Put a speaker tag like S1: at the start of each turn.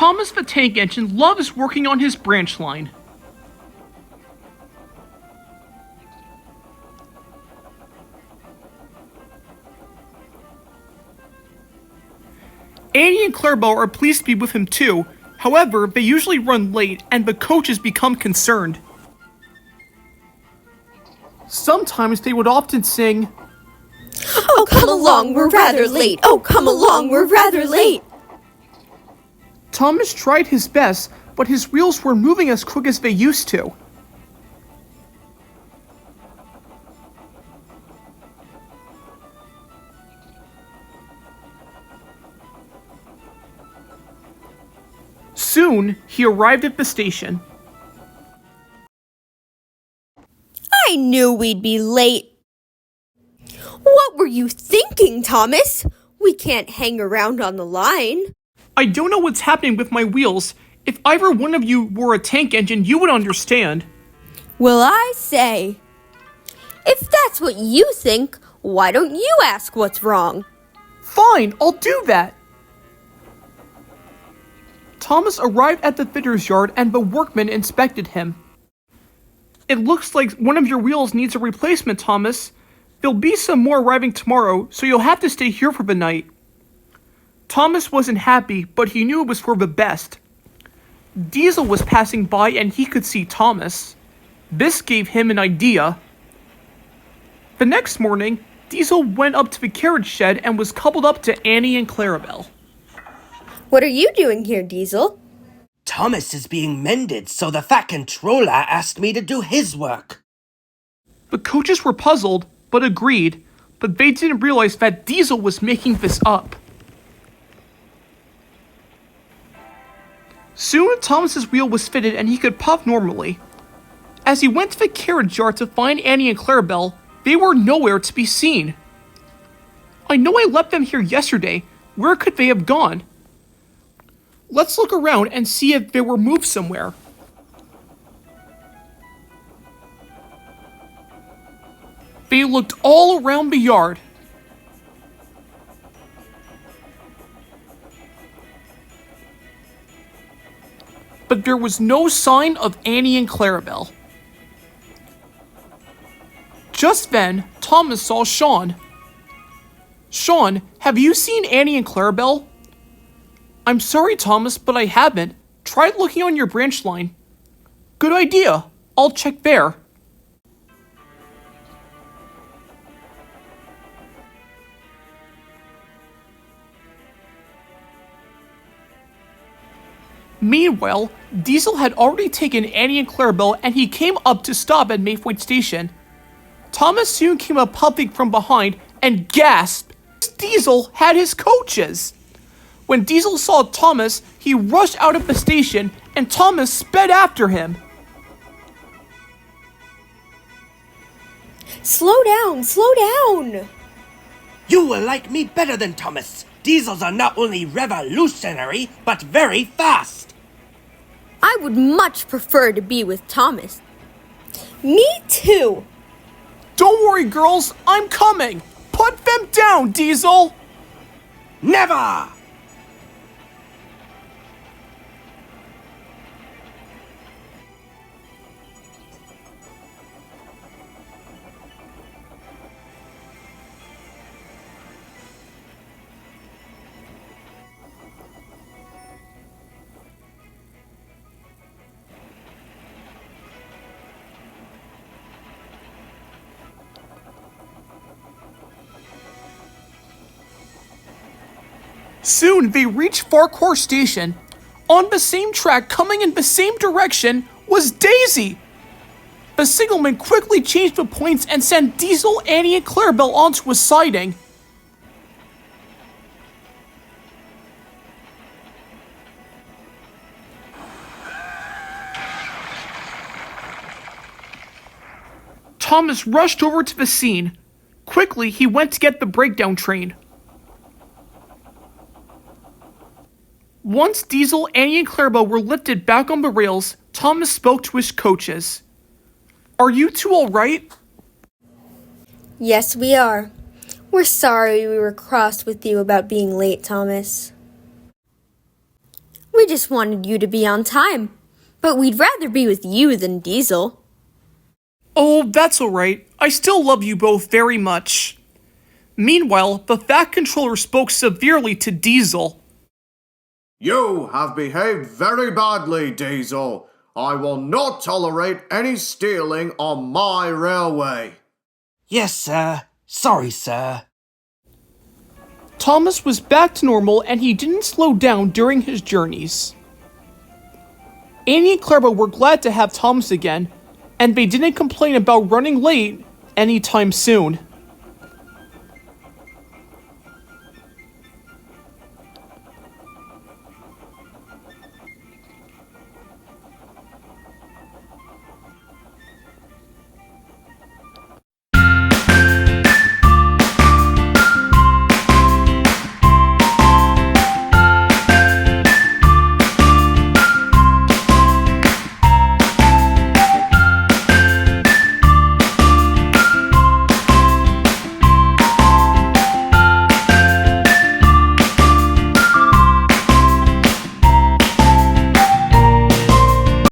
S1: Thomas the Tank Engine loves working on his branch line. Annie and Clarabel are pleased to be with him too. However, they usually run late and the coaches become concerned. Sometimes they would often sing,
S2: "Oh, come along, we're rather late. Oh, come along, we're rather late."
S1: Thomas tried his best, but his wheels were moving as quick as they used to. Soon, he arrived at the station.
S2: I knew we'd be late. What were you thinking, Thomas? We can't hang around on the line.
S1: I don't know what's happening with my wheels. If either one of you were a tank engine, you would understand.
S2: Well, I say, if that's what you think, why don't you ask what's wrong?
S1: Fine, I'll do that. Thomas arrived at the fitter's yard and the workman inspected him. It looks like one of your wheels needs a replacement, Thomas. There'll be some more arriving tomorrow, so you'll have to stay here for the night. Thomas wasn't happy, but he knew it was for the best. Diesel was passing by and he could see Thomas. This gave him an idea. The next morning, Diesel went up to the carriage shed and was coupled up to Annie and Clarabel.
S2: What are you doing here, Diesel?
S3: Thomas is being mended, so the Fat Controller asked me to do his work.
S1: The coaches were puzzled, but agreed, but they didn't realize that Diesel was making this up. Soon, Thomas's wheel was fitted and he could puff normally. As he went to the carriage yard to find Annie and Clarabel, they were nowhere to be seen. I know I left them here yesterday. Where could they have gone? Let's look around and see if they were moved somewhere. They looked all around the yard. But there was no sign of Annie and Clarabel. Just then, Thomas saw Sean. Sean, have you seen Annie and Clarabel? I'm sorry, Thomas, but I haven't. Try looking on your branch line. Good idea. I'll check there. Meanwhile, Diesel had already taken Annie and Clarabel and he came up to stop at Mayfield Station. Thomas soon came up puffing from behind and gasped. Diesel had his coaches! When Diesel saw Thomas, he rushed out of the station and Thomas sped after him.
S2: Slow down, slow down!
S3: You will like me better than Thomas. Diesels are not only revolutionary, but very fast.
S2: I would much prefer to be with Thomas. Me too.
S1: Don't worry, girls, I'm coming. Put them down, Diesel.
S3: Never!
S1: Soon they reached Farquhar Station. On the same track, coming in the same direction, was Daisy. The signalman quickly changed the points and sent Diesel, Annie, and Clarabel onto a siding. Thomas rushed over to the scene. Quickly, he went to get the breakdown train. Once Diesel, Annie, and Clarabel were lifted back on the rails, Thomas spoke to his coaches. Are you two all right?
S2: Yes, we are. We're sorry we were cross with you about being late, Thomas. We just wanted you to be on time. But we'd rather be with you than Diesel.
S1: Oh, that's alright. I still love you both very much. Meanwhile, the Fat Controller spoke severely to Diesel.
S4: You have behaved very badly, Diesel. I will not tolerate any stealing on my railway.
S3: Yes, sir. Sorry, sir.
S1: Thomas was back to normal and he didn't slow down during his journeys. Annie and Clarabel were glad to have Thomas again, and they didn't complain about running late anytime soon.